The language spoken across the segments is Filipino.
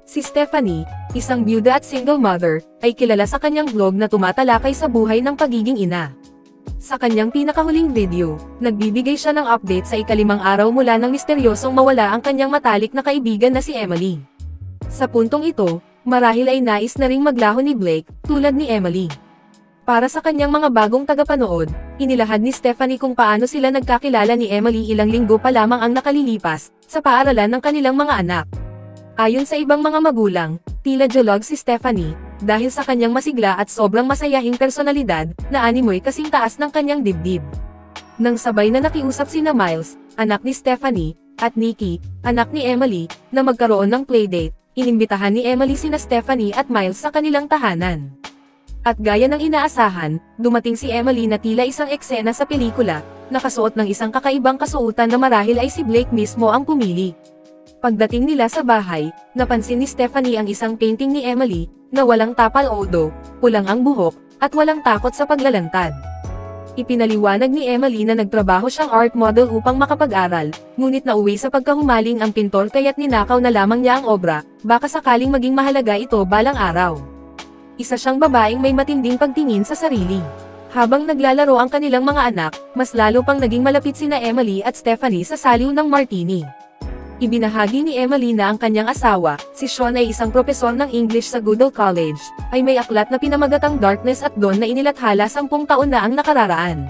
Si Stephanie, isang byuda at single mother, ay kilala sa kanyang vlog na tumatalakay sa buhay ng pagiging ina. Sa kanyang pinakahuling video, nagbibigay siya ng update sa ikalimang araw mula nang misteryosong mawala ang kanyang matalik na kaibigan na si Emily. Sa puntong ito, marahil ay nais na ring maglaho ni Blake, tulad ni Emily. Para sa kanyang mga bagong tagapanood, inilahad ni Stephanie kung paano sila nagkakilala ni Emily ilang linggo pa lamang ang nakalilipas, sa paaralan ng kanilang mga anak. Ayon sa ibang mga magulang, tila jolog si Stephanie, dahil sa kanyang masigla at sobrang masayahing personalidad, na animoy kasing taas ng kanyang dibdib. Nang sabay na nakiusap sina Miles, anak ni Stephanie, at Nikki, anak ni Emily, na magkaroon ng playdate, inimbitahan ni Emily sina Stephanie at Miles sa kanilang tahanan. At gaya ng inaasahan, dumating si Emily na tila isang eksena sa pelikula, nakasuot ng isang kakaibang kasuotan na marahil ay si Blake mismo ang pumili. Pagdating nila sa bahay, napansin ni Stephanie ang isang painting ni Emily, na walang tapal-odo, pulang ang buhok, at walang takot sa paglalantad. Ipinaliwanag ni Emily na nagtrabaho siyang art model upang makapag-aral, ngunit nauwi sa pagkahumaling ang pintor kaya't ninakaw na lamang niya ang obra, baka sakaling maging mahalaga ito balang araw. Isa siyang babaeng may matinding pagtingin sa sarili. Habang naglalaro ang kanilang mga anak, mas lalo pang naging malapit sina Emily at Stephanie sa saliw ng martini. Ibinahagi ni Emily na ang kanyang asawa, si Sean ay isang propesor ng English sa Goodall College, ay may aklat na pinamagatang Darkness at Dawn na inilathala 10 taon na ang nakararaan.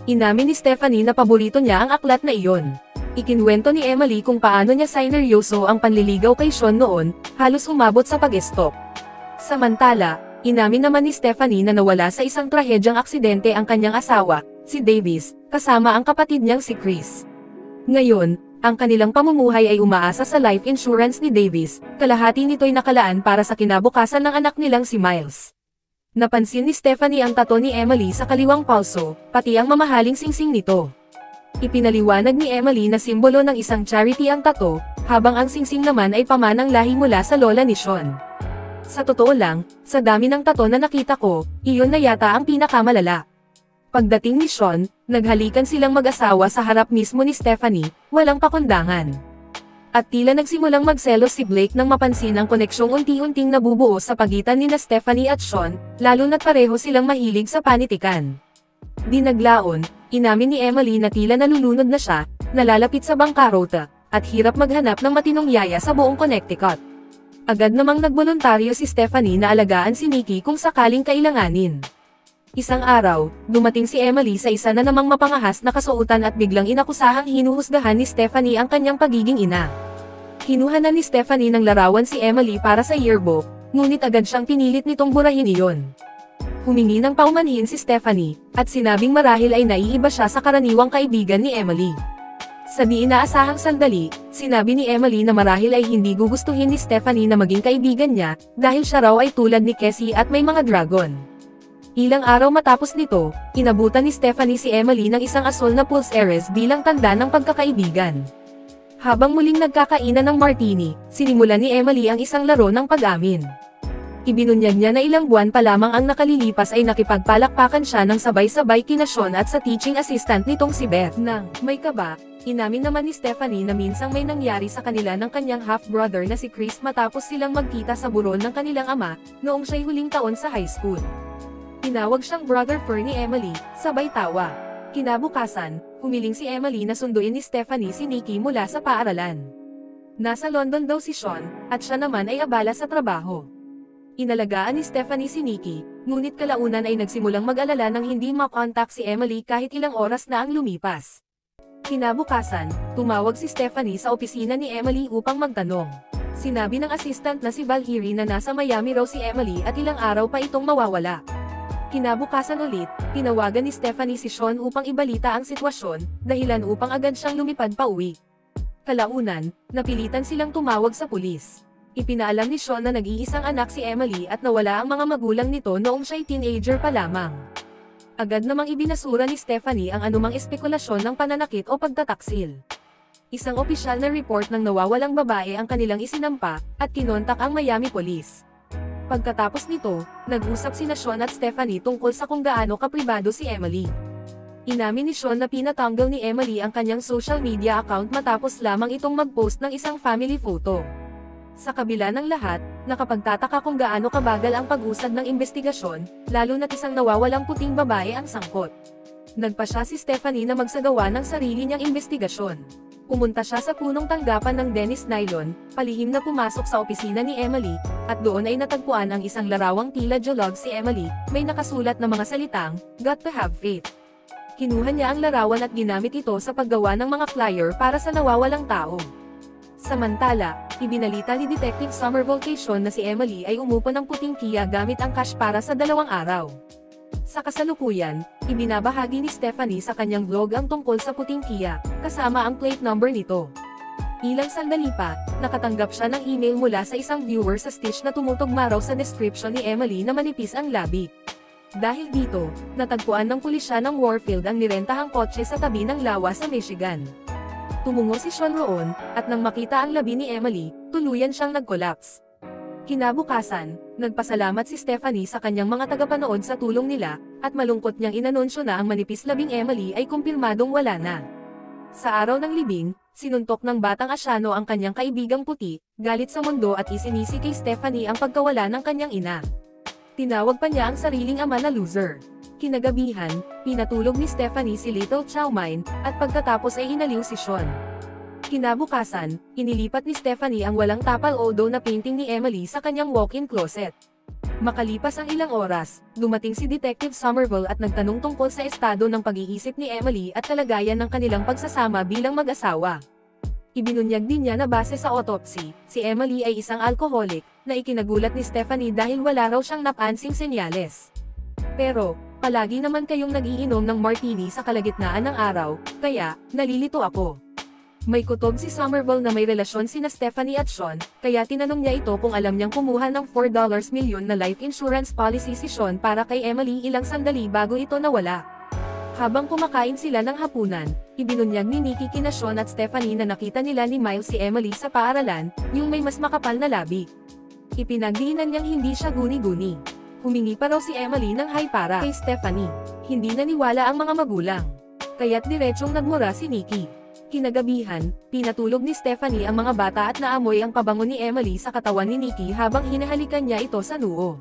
Inamin ni Stephanie na paborito niya ang aklat na iyon. Ikinwento ni Emily kung paano niya sineryoso ang panliligaw kay Sean noon, halos umabot sa pag-estok. Samantala, inamin naman ni Stephanie na nawala sa isang trahedyang aksidente ang kanyang asawa, si Davis, kasama ang kapatid niyang si Chris. Ngayon, ang kanilang pamumuhay ay umaasa sa life insurance ni Davis, kalahati nito'y nakalaan para sa kinabukasan ng anak nilang si Miles. Napansin ni Stephanie ang tato ni Emily sa kaliwang palso, pati ang mamahaling singsing nito. Ipinaliwanag ni Emily na simbolo ng isang charity ang tato, habang ang singsing naman ay pamanang lahi mula sa lola ni Sean. Sa totoo lang, sa dami ng tato na nakita ko, iyon na yata ang pinakamalala. Pagdating ni Sean, naghalikan silang mag-asawa sa harap mismo ni Stephanie, walang pakundangan. At tila nagsimulang magselos si Blake nang mapansin ang koneksyong unti-unting nabubuo sa pagitan ni na Stephanie at Sean, lalo na't pareho silang mahilig sa panitikan. Di naglaon, inamin ni Emily na tila nalulunod na siya, nalalapit sa bangkarota, at hirap maghanap ng matinong yaya sa buong Connecticut. Agad namang nagboluntaryo si Stephanie na alagaan si Nikki kung sakaling kailanganin. Isang araw, dumating si Emily sa isa na namang mapangahas na kasuotan at biglang inakusahang hinuhusgahan ni Stephanie ang kanyang pagiging ina. Kinuha na ni Stephanie ng larawan si Emily para sa yearbook, ngunit agad siyang pinilit nitong burahin iyon. Humingi ng paumanhin si Stephanie, at sinabing marahil ay naiiba siya sa karaniwang kaibigan ni Emily. Sa di inaasahang sandali, sinabi ni Emily na marahil ay hindi gugustuhin ni Stephanie na maging kaibigan niya, dahil siya raw ay tulad ni Cassie at may mga dragon. Ilang araw matapos nito, inabutan ni Stephanie si Emily ng isang asol na Pulse Ares bilang tanda ng pagkakaibigan. Habang muling nagkakainan ng martini, sinimulan ni Emily ang isang laro ng pag-amin. Ibinunyag niya na ilang buwan pa lamang ang nakalilipas ay nakipagpalakpakan siya ng sabay-sabay kina Sean at sa teaching assistant nitong si Beth. Nang may kaba, inamin naman ni Stephanie na minsang may nangyari sa kanila ng kanyang half-brother na si Chris matapos silang magkita sa burol ng kanilang ama, noong siya'y huling taon sa high school. Tinawag siyang Brother Fur ni Emily, sabay tawa. Kinabukasan, humiling si Emily na sunduin ni Stephanie si Nikki mula sa paaralan. Nasa London daw si Sean, at siya naman ay abala sa trabaho. Inalagaan ni Stephanie si Nikki, ngunit kalaunan ay nagsimulang mag-alala nang hindi makontak si Emily kahit ilang oras na ang lumipas. Kinabukasan, tumawag si Stephanie sa opisina ni Emily upang magtanong. Sinabi ng assistant na si Valkyrie na nasa Miami raw si Emily at ilang araw pa itong mawawala. Kinabukasan ulit, tinawagan ni Stephanie si Sean upang ibalita ang sitwasyon, dahilan upang agad siyang lumipad pa uwi. Kalaunan, napilitan silang tumawag sa pulis. Ipinaalam ni Sean na nag-iisang anak si Emily at nawala ang mga magulang nito noong siya'y teenager pa lamang. Agad namang ibinasura ni Stephanie ang anumang espekulasyon ng pananakit o pagtataksil. Isang opisyal na report ng nawawalang babae ang kanilang isinampa, at kinontak ang Miami Police. Pagkatapos nito, nag-usap sina Sean at Stephanie tungkol sa kung gaano kapribado si Emily. Inamin ni Sean na pinatanggal ni Emily ang kanyang social media account matapos lamang itong mag-post ng isang family photo. Sa kabila ng lahat, nakapagtataka kung gaano kabagal ang pag-usad ng investigasyon, lalo na't isang nawawalang puting babae ang sangkot. Nagpa siya si Stephanie na magsagawa ng sarili niyang investigasyon. Pumunta siya sa punong tanggapan ng Dennis Nylon, palihim na pumasok sa opisina ni Emily, at doon ay natagpuan ang isang larawang tila geolog si Emily, may nakasulat na mga salitang, "Got to have faith." Kinuha niya ang larawan at ginamit ito sa paggawa ng mga flyer para sa nawawalang tao. Samantala, ibinalita ni Detective Summer Vocation na si Emily ay umupo ng puting Kia gamit ang cash para sa 2 araw. Sa kasalukuyan, ibinabahagi ni Stephanie sa kanyang vlog ang tungkol sa puting Kia, kasama ang plate number nito. Ilang sandali pa, nakatanggap siya ng email mula sa isang viewer sa Stitch na tumutugma raw sa description ni Emily na manipis ang labi. Dahil dito, natagpuan ng pulisya ng Warfield ang nirentahang kotse sa tabi ng lawa sa Michigan. Tumungo si Sean roon, at nang makita ang labi ni Emily, tuluyan siyang nag-collapse. Kinabukasan, nagpasalamat si Stephanie sa kanyang mga tagapanood sa tulong nila, at malungkot niyang inanunsyo na ang manipis labing Emily ay kumpirmadong wala na. Sa araw ng libing, sinuntok ng batang Asyano ang kanyang kaibigang puti, galit sa mundo at isinisi kay Stephanie ang pagkawala ng kanyang ina. Tinawag pa niya ang sariling ama na loser. Kinagabihan, pinatulog ni Stephanie si Little Chow Mein, at pagkatapos ay inaliw si Sean. Kinabukasan, inilipat ni Stephanie ang walang tapal odo na painting ni Emily sa kanyang walk-in closet. Makalipas ang ilang oras, dumating si Detective Somerville at nagtanong tungkol sa estado ng pag-iisip ni Emily at kalagayan ng kanilang pagsasama bilang mag-asawa. Ibinunyag din niya na base sa autopsy, si Emily ay isang alcoholic, na ikinagulat ni Stephanie dahil wala raw siyang napansing senyales. Pero, palagi naman kayong nag-iinom ng martini sa kalagitnaan ng araw, kaya, nalilito ako. May kutob si Somerville na may relasyon sina Stephanie at Sean, kaya tinanong niya ito kung alam niyang kumuha ng $4 million na life insurance policy si Sean para kay Emily ilang sandali bago ito nawala. Habang kumakain sila ng hapunan, ibinunyag ni Nikki kina Sean at Stephanie na nakita nila ni Miles si Emily sa paaralan, yung may mas makapal na labi. Ipinagdiinan niyang hindi siya guni-guni. Humingi pa raw si Emily ng hi para kay Stephanie. Hindi naniwala ang mga magulang. Kaya't diretsong nagmura si Nikki. Kinagabihan, pinatulog ni Stephanie ang mga bata at naamoy ang pabango ni Emily sa katawan ni Nikki habang hinahalikan niya ito sa noo.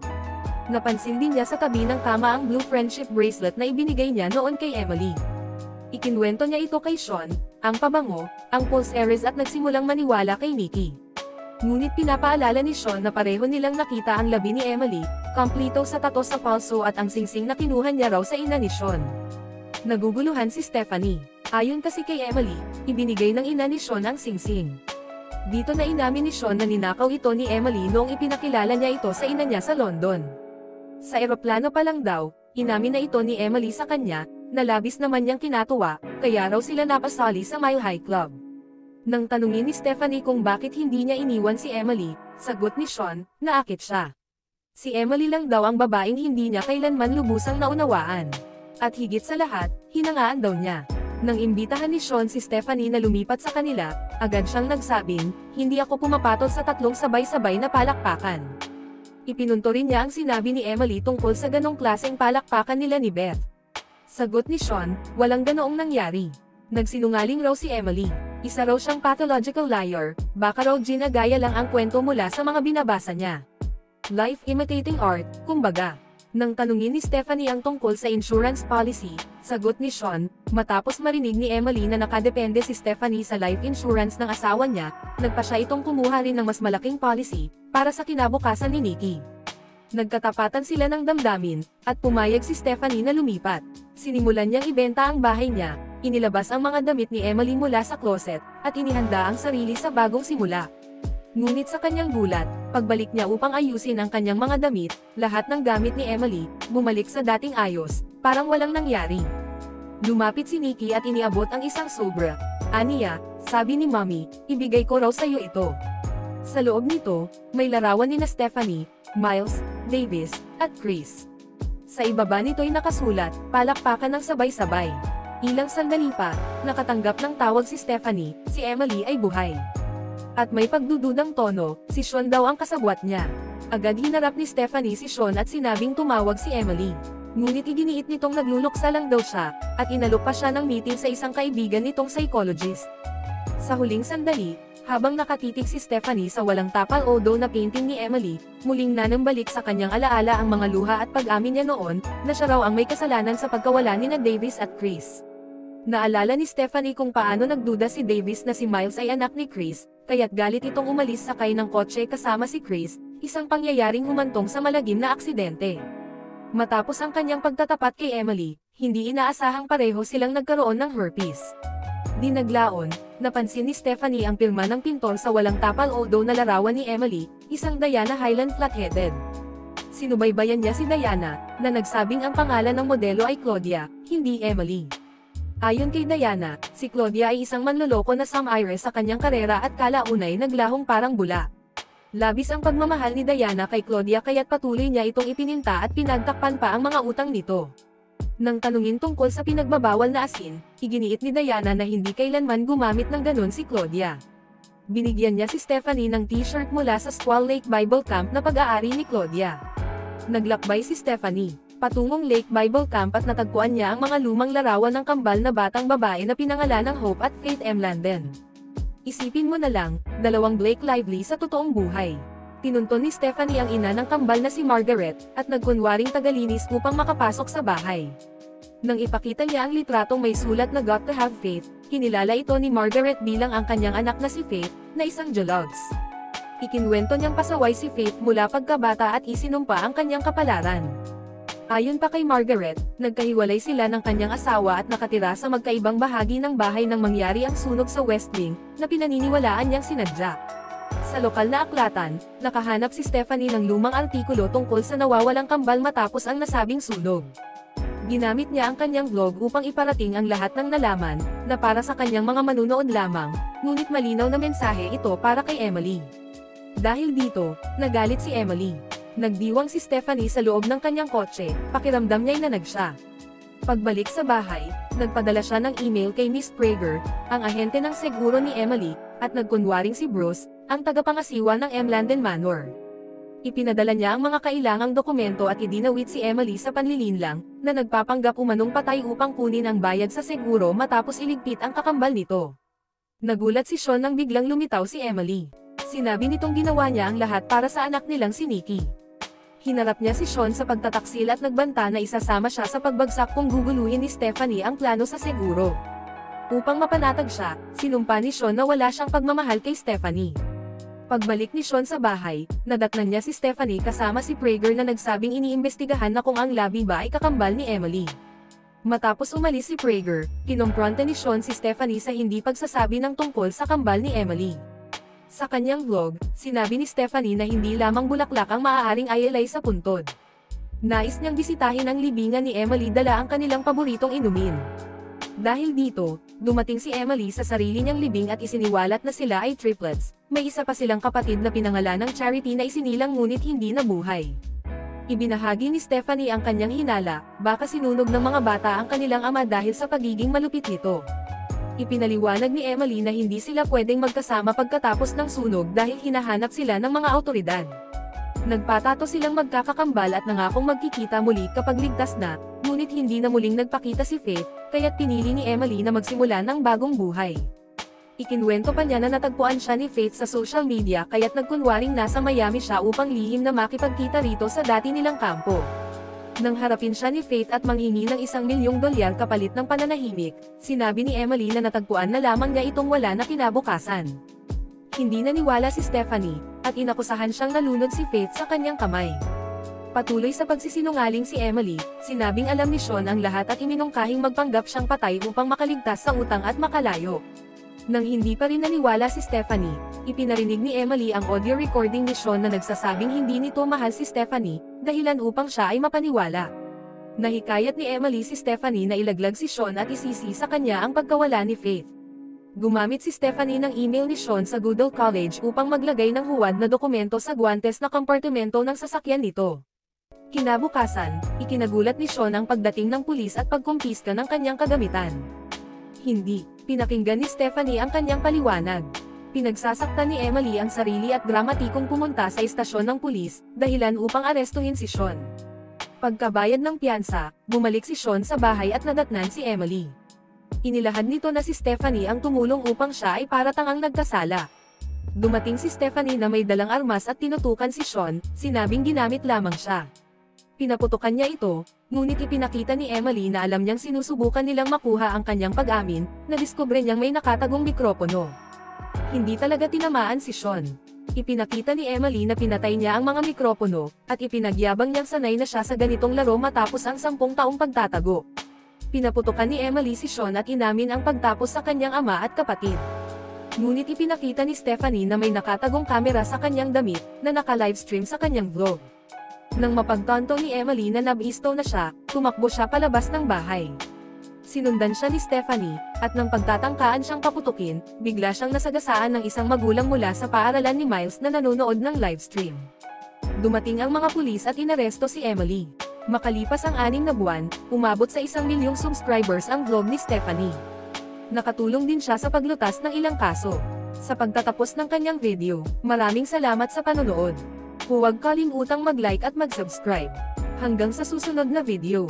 Napansin din niya sa tabi ng kama ang blue friendship bracelet na ibinigay niya noon kay Emily. Ikinwento niya ito kay Sean, ang pabango, ang pulse earrings at nagsimulang maniwala kay Nikki. Ngunit pinapaalala ni Sean na pareho nilang nakita ang labi ni Emily, kompleto sa tato sa palso at ang singsing na kinuha niya raw sa ina ni Sean. Naguguluhan si Stephanie. Ayon kasi kay Emily, ibinigay ng ina ni Sean ang singsing. Dito na inamin ni Sean na ninakaw ito ni Emily noong ipinakilala niya ito sa ina niya sa London. Sa eroplano pa lang daw, inamin na ito ni Emily sa kanya, na labis naman niyang kinatuwa, kaya raw sila napasali sa Mile High Club. Nang tanungin ni Stephanie kung bakit hindi niya iniwan si Emily, sagot ni Sean, naakit siya. Si Emily lang daw ang babaeng hindi niya kailanman lubusang naunawaan. At higit sa lahat, hinangaan daw niya. Nang imbitahan ni Sean si Stephanie na lumipat sa kanila, agad siyang nagsabing, hindi ako pumapatol sa 3 sabay-sabay na palakpakan. Ipinunto rin niya ang sinabi ni Emily tungkol sa ganong klaseng palakpakan nila ni Beth. Sagot ni Sean, walang ganoong nangyari. Nagsinungaling raw si Emily. Isa raw siyang pathological liar, baka raw ginagaya lang ang kwento mula sa mga binabasa niya. Life imitating art, kumbaga. Nang tanungin ni Stephanie ang tungkol sa insurance policy, sagot ni Sean, matapos marinig ni Emily na nakadepende si Stephanie sa life insurance ng asawa niya, nagpa siya itong kumuha rin ng mas malaking policy, para sa kinabukasan ni Nikki. Nagkatapatan sila ng damdamin, at pumayag si Stephanie na lumipat. Sinimulan niyang ibenta ang bahay niya, inilabas ang mga damit ni Emily mula sa closet, at inihanda ang sarili sa bagong simula. Ngunit sa kanyang gulat, pagbalik niya upang ayusin ang kanyang mga damit, lahat ng gamit ni Emily, bumalik sa dating ayos, parang walang nangyari. Lumapit si Nikki at iniabot ang isang sobra. Aniya, sabi ni Mommy, ibigay ko raw sa iyo ito. Sa loob nito, may larawan ni Stephanie, Miles, Davis, at Chris. Sa ibaba nito'y nakasulat, palakpakan ng sabay-sabay. Ilang sandali pa, nakatanggap ng tawag si Stephanie, si Emily ay buhay. At may pagdududang tono, si Sean daw ang kasabwat niya. Agad hinarap ni Stephanie si Sean at sinabing tumawag si Emily. Ngunit iginiit nitong nagluluksa lang daw siya, at inalok pa siya ng meeting sa isang kaibigan nitong psychologist. Sa huling sandali, Habang nakatitig si Stephanie sa walang tapal odo na painting ni Emily, muling nanambalik sa kanyang alaala ang mga luha at pag-amin niya noon, na siya raw ang may kasalanan sa pagkawala ni Davis at Chris. Naalala ni Stephanie kung paano nagduda si Davis na si Miles ay anak ni Chris, kaya't galit itong umalis sakay ng kotse kasama si Chris, isang pangyayaring humantong sa malagim na aksidente. Matapos ang kanyang pagtatapat kay Emily, hindi inaasahang pareho silang nagkaroon ng herpes. Di naglaon, napansin ni Stephanie ang pirma ng pintor sa walang tapal odo na larawan ni Emily, isang Diana Highland flat-headed. Sinubaybayan niya si Diana, na nagsabing ang pangalan ng modelo ay Claudia, hindi Emily. Ayon kay Diana, si Claudia ay isang manloloko na sumire sa kanyang karera at kalaunay naglahong parang bula. Labis ang pagmamahal ni Diana kay Claudia kaya't patuloy niya itong ipininta at pinagtakpan pa ang mga utang nito. Nang tanungin tungkol sa pinagbabawal na asin, iginiit ni Diana na hindi kailanman gumamit ng ganun si Claudia. Binigyan niya si Stephanie ng t-shirt mula sa Squaw Lake Bible Camp na pag-aari ni Claudia. Naglakbay si Stephanie patungong Lake Bible Camp at natagpuan niya ang mga lumang larawan ng kambal na batang babae na pinangalan ng Hope at Faith M. Landen. Isipin mo na lang, dalawang Blake Lively sa totoong buhay. Tinunton ni Stephanie ang ina ng kambal na si Margaret, at nagkunwaring tagalinis upang makapasok sa bahay. Nang ipakita niya ang litratong may sulat na Got to Have Faith, kinilala ito ni Margaret bilang ang kanyang anak na si Faith, na isang Geologs. Ikinwento niyang pasaway si Faith mula pagkabata at isinumpa ang kanyang kapalaran. Ayon pa kay Margaret, nagkahiwalay sila ng kanyang asawa at nakatira sa magkaibang bahagi ng bahay nang mangyari ang sunog sa West Wing, na pinaniniwalaan niyang sinadya. Sa lokal na aklatan, nakahanap si Stephanie ng lumang artikulo tungkol sa nawawalang kambal matapos ang nasabing sunog. Ginamit niya ang kanyang blog upang iparating ang lahat ng nalaman, na para sa kanyang mga manunood lamang, ngunit malinaw na mensahe ito para kay Emily. Dahil dito, nagalit si Emily. Nagdiwang si Stephanie sa loob ng kanyang kotse, pakiramdam niya'y nanag siya. Pagbalik sa bahay, nagpadala siya ng email kay Miss Prager, ang ahente ng seguro ni Emily, at nagkunwaring si Bruce, ang tagapangasiwa ng M. Landen Manor. Ipinadala niya ang mga kailangang dokumento at idinawit si Emily sa panlilinlang, na nagpapanggap umanong patay upang kunin ang bayad sa seguro matapos iligpit ang kakambal nito. Nagulat si Sean nang biglang lumitaw si Emily. Sinabi nitong ginawa niya ang lahat para sa anak nilang si Nikki. Hinarap niya si Sean sa pagtataksil at nagbanta na isasama siya sa pagbagsak kung guguluhin ni Stephanie ang plano sa seguro. Upang mapanatag siya, sinumpa ni Sean na wala siyang pagmamahal kay Stephanie. Pagbalik ni Sean sa bahay, nadatnan niya si Stephanie kasama si Prager na nagsabing iniimbestigahan na kung ang labi ba ay kakambal ni Emily. Matapos umalis si Prager, kinompronta ni Sean si Stephanie sa hindi pagsasabi ng tungkol sa kambal ni Emily. Sa kanyang vlog, sinabi ni Stephanie na hindi lamang bulaklak ang maaaring ayalay sa puntod. Nais niyang bisitahin ang libingan ni Emily dala ang kanilang paboritong inumin. Dahil dito, dumating si Emily sa sarili niyang libing at isiniwalat na sila ay triplets. May isa pa silang kapatid na pinangalan ng Charity na isinilang ngunit hindi nabuhay. Ibinahagi ni Stephanie ang kanyang hinala, baka sinunog ng mga bata ang kanilang ama dahil sa pagiging malupit nito. Ipinaliwanag ni Emily na hindi sila pwedeng magkasama pagkatapos ng sunog dahil hinahanap sila ng mga awtoridad. Nagpatato silang magkakakambal at nangakong magkikita muli kapag ligtas na, ngunit hindi na muling nagpakita si Faith, kaya't pinili ni Emily na magsimula ng bagong buhay. Ikinwento pa niya na natagpuan siya ni Faith sa social media kaya't nagkunwaring nasa Miami siya upang lihim na makipagkita rito sa dati nilang kampo. Nang harapin siya ni Faith at manghingi ng $1,000,000 kapalit ng pananahimik, sinabi ni Emily na natagpuan na lamang niya itong wala na kinabukasan. Hindi naniwala si Stephanie, at inakusahan siyang nalunod si Faith sa kanyang kamay. Patuloy sa pagsisinungaling si Emily, sinabing alam ni Sean ang lahat at iminungkahing magpanggap siyang patay upang makaligtas sa utang at makalayo. Nang hindi pa rin naniwala si Stephanie, ipinarinig ni Emily ang audio recording ni Sean na nagsasabing hindi nito mahal si Stephanie, dahilan upang siya ay mapaniwala. Nahikayat ni Emily si Stephanie na ilaglag si Sean at isisi sa kanya ang pagkawala ni Faith. Gumamit si Stephanie ng email ni Sean sa Goodell College upang maglagay ng huwad na dokumento sa guwantes na kompartimento ng sasakyan nito. Kinabukasan, ikinagulat ni Sean ang pagdating ng pulis at pagkumpiska ng kanyang kagamitan. Hindi, pinakinggan ni Stephanie ang kanyang paliwanag. Pinagsasaktan ni Emily ang sarili at dramatikong pumunta sa istasyon ng pulis, dahilan upang arestuhin si Sean. Pagkabayad ng piyansa, bumalik si Sean sa bahay at nadatnan si Emily. Inilahad nito na si Stephanie ang tumulong upang siya ay para tangang nagkasala. Dumating si Stephanie na may dalang armas at tinutukan si Sean, sinabing ginamit lamang siya. Pinaputukan niya ito, ngunit ipinakita ni Emily na alam niyang sinusubukan nilang makuha ang kanyang pag-amin, na diskubre niyang may nakatagong mikropono. Hindi talaga tinamaan si Sean. Ipinakita ni Emily na pinatay niya ang mga mikropono, at ipinagyabang niyang sanay na siya sa ganitong laro matapos ang 10 taong pagtatago. Pinaputukan ni Emily si Sean at inamin ang pagtapos sa kanyang ama at kapatid. Ngunit ipinakita ni Stephanie na may nakatagong kamera sa kanyang damit, na naka-livestream sa kanyang vlog. Nang mapagtanto ni Emily na nabisto na siya, tumakbo siya palabas ng bahay. Sinundan siya ni Stephanie, at nang pagtatangkaan siyang paputukin, bigla siyang nasagasaan ng isang magulang mula sa paaralan ni Miles na nanonood ng livestream. Dumating ang mga pulis at inaresto si Emily. Makalipas ang 6 na buwan, umabot sa 1 milyong subscribers ang vlog ni Stephanie. Nakatulong din siya sa paglutas ng ilang kaso. Sa pagtatapos ng kanyang video, maraming salamat sa panonood. Huwag kalimutang mag-like at mag-subscribe. Hanggang sa susunod na video.